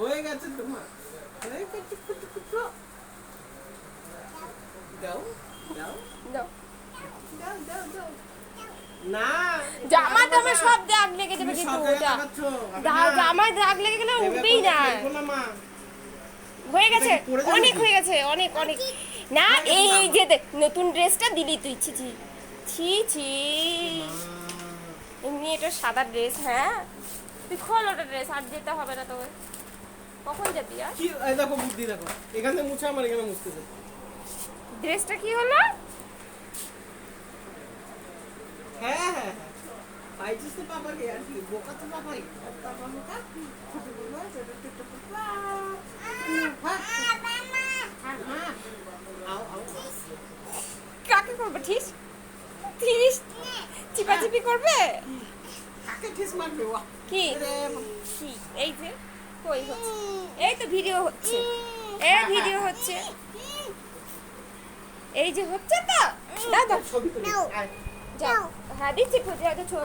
হয়ে গেছে তোমার। দাও দাও দাও। দাও দাও দাও না জামা টামা সব দাগ লেগে যাবে কিন্তু ওটা জামায় দাগ লেগে গেলে উঠবেই না। হয়ে গেছে, অনেক হয়ে গেছে, অনেক অনেক। না এই যে নতুন ড্রেসটা দিলি তুই। ছি ছি ছি ছি, এমনি এটা সাদা ড্রেস। হ্যাঁ তুই খোল ওটা ড্রেস, আর যেতে হবে না তোকে। কখন যাবি আর? কি এই দেখো বুদ্ধি দেখো, এখান থেকে মুছে আমার এখানে মুছতেছে। ড্রেসটা কি হলো? হ্যাঁ হ্যাঁ হ্যাঁ পাইছিস তো পাপাকে, আর কি বোকা তো পাপাই। পাপা বোকা ছোট বলবো ছোট ছোট পাপা। আও আও কাকে করবে ঠিস? ঠিস চিপাচিপি করবে? কাকে ঠিস মারবে ওয়া কি কি? এই যে কই হচ্ছে, এই তো ভিডিও হচ্ছে, এই ভিডিও হচ্ছে, এই যে হচ্ছে তো। দাও দাও ছবি তুলি যাও। হ্যাঁ দিচ্ছি, খুঁজে আগে